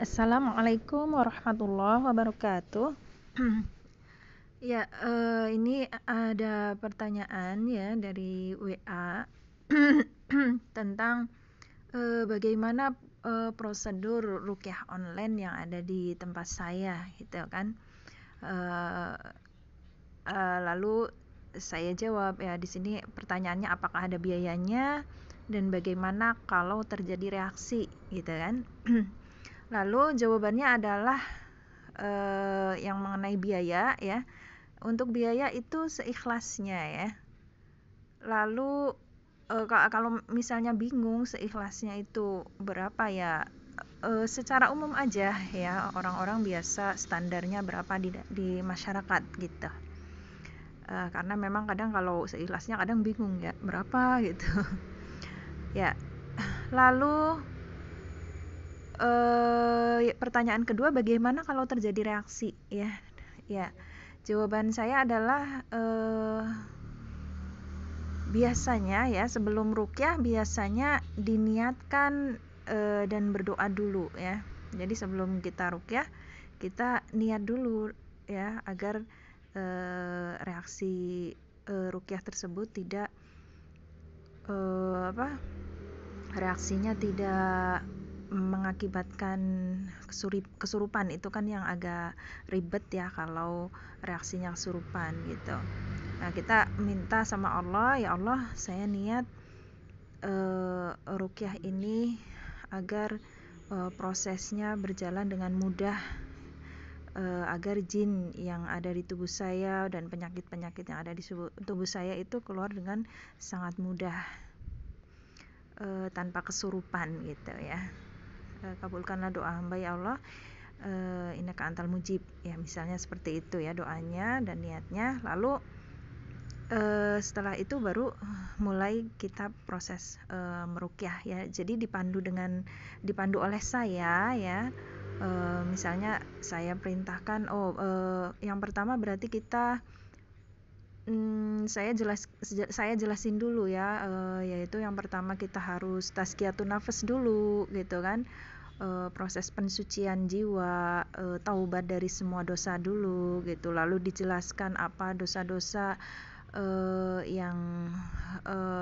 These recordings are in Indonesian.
Assalamualaikum warahmatullahi wabarakatuh. Ya, ini ada pertanyaan ya dari WA tentang bagaimana prosedur ruqyah online yang ada di tempat saya, gitu kan. Lalu saya jawab ya, di sini pertanyaannya apakah ada biayanya dan bagaimana kalau terjadi reaksi, gitu kan. Lalu jawabannya adalah yang mengenai biaya ya. Untuk biaya itu seikhlasnya ya. Lalu kalau misalnya bingung seikhlasnya itu berapa ya, secara umum aja ya, orang-orang biasa standarnya berapa di masyarakat gitu. Karena memang kadang kalau seikhlasnya kadang bingung ya berapa gitu. Ya, lalu pertanyaan kedua, bagaimana kalau terjadi reaksi ya. Ya, jawaban saya adalah biasanya ya sebelum ruqyah biasanya diniatkan dan berdoa dulu ya. Jadi sebelum kita ruqyah kita niat dulu ya, agar reaksi ruqyah tersebut tidak reaksinya tidak mengakibatkan kesurupan. Itu kan yang agak ribet ya kalau reaksinya kesurupan gitu. Nah, kita minta sama Allah, ya Allah, saya niat ruqyah ini agar prosesnya berjalan dengan mudah, agar jin yang ada di tubuh saya dan penyakit-penyakit yang ada di tubuh saya itu keluar dengan sangat mudah, tanpa kesurupan gitu ya. Kabulkanlah doa hamba ya Allah, innaka antal mujib ya, misalnya seperti itu ya doanya dan niatnya. Lalu setelah itu baru mulai kita proses meruqyah ya. Jadi dipandu oleh saya ya. Misalnya saya perintahkan, yang pertama berarti kita saya jelasin dulu ya, yaitu yang pertama kita harus tazkiyatun nafas dulu gitu kan. Proses pensucian jiwa, taubat dari semua dosa dulu gitu. Lalu dijelaskan apa dosa-dosa yang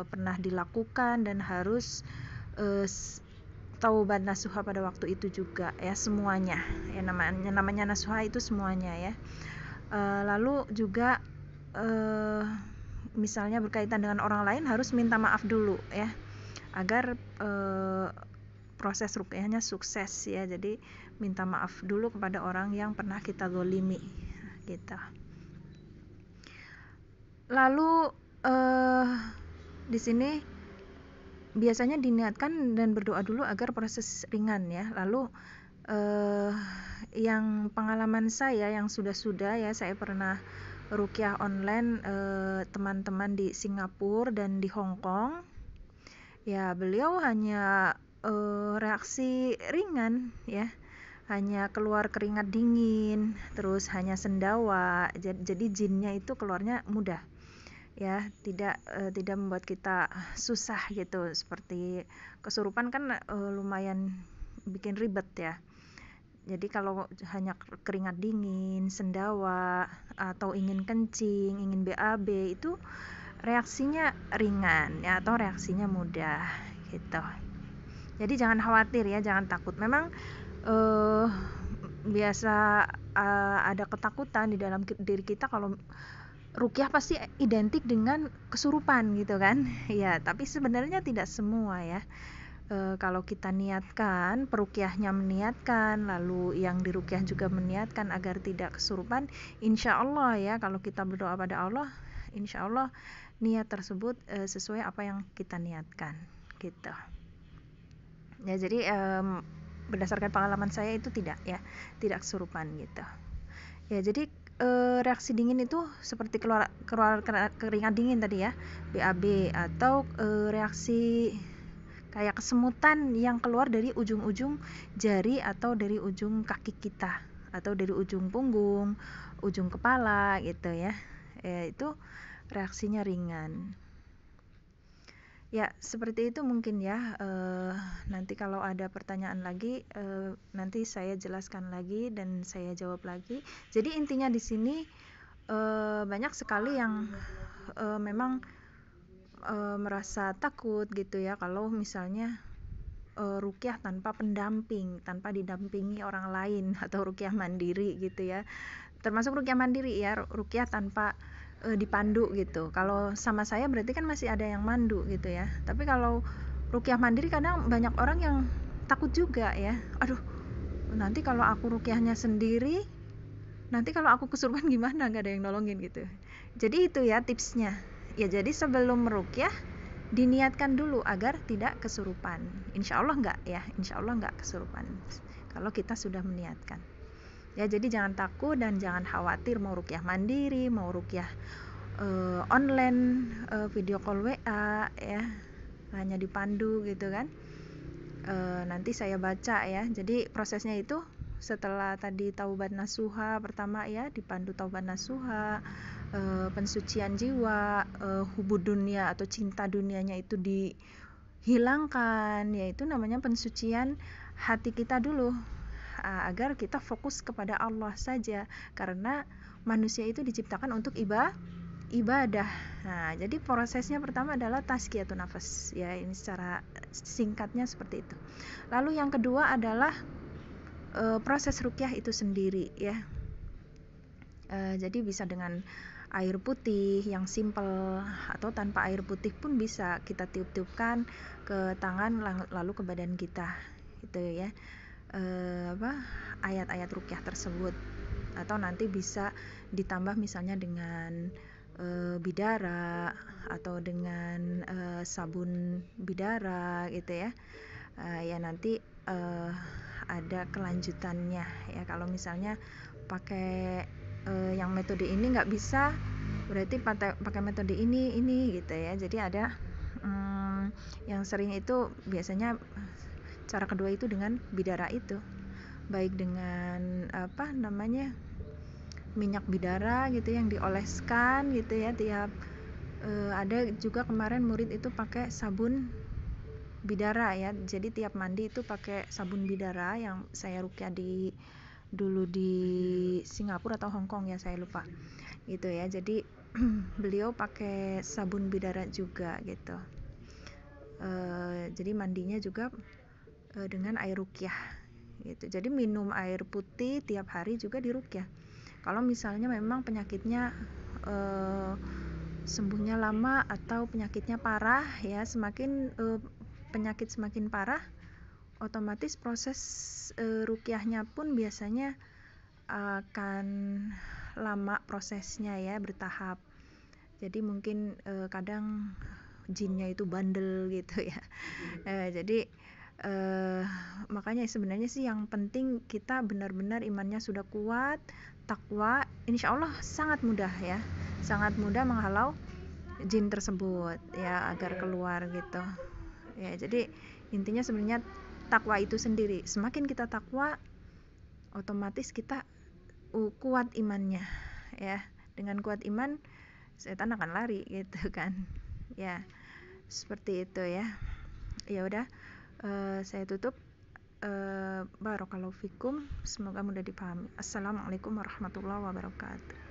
pernah dilakukan dan harus taubat nasuha pada waktu itu juga ya, semuanya ya, namanya nasuha itu semuanya ya. Lalu juga misalnya berkaitan dengan orang lain harus minta maaf dulu ya, agar proses ruqyahnya sukses ya. Jadi minta maaf dulu kepada orang yang pernah kita zalimi gitu. Lalu di sini biasanya diniatkan dan berdoa dulu agar proses ringan ya. Lalu yang pengalaman saya yang sudah ya, saya pernah ruqyah online teman-teman di Singapura dan di Hong Kong. Ya, beliau hanya reaksi ringan ya. Hanya keluar keringat dingin, terus hanya sendawa. Jadi jinnya itu keluarnya mudah. Ya, tidak membuat kita susah gitu. Seperti kesurupan kan lumayan bikin ribet ya. Jadi kalau hanya keringat dingin, sendawa, atau ingin kencing, ingin BAB, itu reaksinya ringan ya, atau reaksinya mudah gitu. Jadi jangan khawatir ya, jangan takut. Memang biasa ada ketakutan di dalam diri kita kalau ruqyah pasti identik dengan kesurupan gitu kan ya, tapi sebenarnya tidak semua ya. Kalau kita niatkan, peruqyahnya meniatkan, lalu yang diruqyah juga meniatkan agar tidak kesurupan, insya Allah ya, kalau kita berdoa pada Allah, insya Allah niat tersebut sesuai apa yang kita niatkan gitu ya. Jadi berdasarkan pengalaman saya itu tidak kesurupan gitu ya. Jadi reaksi dingin itu seperti keluar keringat dingin tadi ya, BAB, atau reaksi kayak kesemutan yang keluar dari ujung-ujung jari atau dari ujung kaki kita atau dari ujung punggung, ujung kepala gitu ya. Itu reaksinya ringan. Ya, seperti itu mungkin ya. Nanti kalau ada pertanyaan lagi, nanti saya jelaskan lagi dan saya jawab lagi. Jadi intinya di sini banyak sekali yang memang merasa takut gitu ya kalau misalnya ruqyah tanpa pendamping, tanpa didampingi orang lain atau ruqyah mandiri gitu ya. Termasuk ruqyah mandiri ya, ruqyah tanpa dipandu gitu. Kalau sama saya berarti kan masih ada yang mandu gitu ya. Tapi kalau ruqyah mandiri kadang banyak orang yang takut juga ya. Aduh, nanti kalau aku ruqyahnya sendiri, nanti kalau aku kesurupan gimana, nggak ada yang nolongin gitu. Jadi itu ya tipsnya. Ya jadi sebelum meruqyah diniatkan dulu agar tidak kesurupan. Insya Allah nggak ya, insya Allah nggak kesurupan kalau kita sudah meniatkan. Ya jadi jangan takut dan jangan khawatir mau ruqyah mandiri, mau ruqyah online, video call WA ya, hanya dipandu gitu kan. Nanti saya baca ya. Jadi prosesnya itu setelah tadi taubat nasuha pertama ya, dipandu taubat nasuha, pensucian jiwa, hubud dunia atau cinta dunianya itu dihilangkan, yaitu namanya pensucian hati kita dulu, agar kita fokus kepada Allah saja, karena manusia itu diciptakan untuk ibadah. Nah, jadi prosesnya pertama adalah tazkiyatun nafas. Ya, ini secara singkatnya seperti itu. Lalu yang kedua adalah proses ruqyah itu sendiri ya. Jadi bisa dengan air putih yang simple atau tanpa air putih pun bisa kita tiup-tiupkan ke tangan lalu ke badan kita gitu ya. Ayat-ayat ruqyah tersebut, atau nanti bisa ditambah misalnya dengan bidara atau dengan sabun bidara gitu ya. Ya nanti ada kelanjutannya ya. Kalau misalnya pakai yang metode ini nggak bisa, berarti pakai metode ini gitu ya. Jadi ada yang sering itu biasanya cara kedua itu dengan bidara itu, baik dengan minyak bidara gitu yang dioleskan gitu ya tiap ada juga kemarin murid itu pakai sabun bidara ya. Jadi tiap mandi itu pakai sabun bidara yang saya ruqyah dulu di Singapura atau Hong Kong ya, saya lupa gitu ya. Jadi beliau pakai sabun bidara juga gitu. Jadi mandinya juga dengan air ruqyah gitu. Jadi minum air putih tiap hari juga di ruqyah. Kalau misalnya memang penyakitnya sembuhnya lama atau penyakitnya parah ya, semakin penyakit semakin parah, otomatis proses ruqyahnya pun biasanya akan lama prosesnya ya, bertahap. Jadi mungkin kadang jinnya itu bandel gitu ya. Jadi makanya sebenarnya sih yang penting kita benar-benar imannya sudah kuat, takwa, insya Allah sangat mudah ya, sangat mudah menghalau jin tersebut ya agar keluar gitu ya. Jadi intinya sebenarnya takwa itu sendiri, semakin kita takwa otomatis kita kuat imannya ya. Dengan kuat iman setan akan lari gitu kan ya, seperti itu ya. Ya udah, saya tutup. Barakallahu fikum, semoga mudah dipahami. Assalamualaikum warahmatullahi wabarakatuh.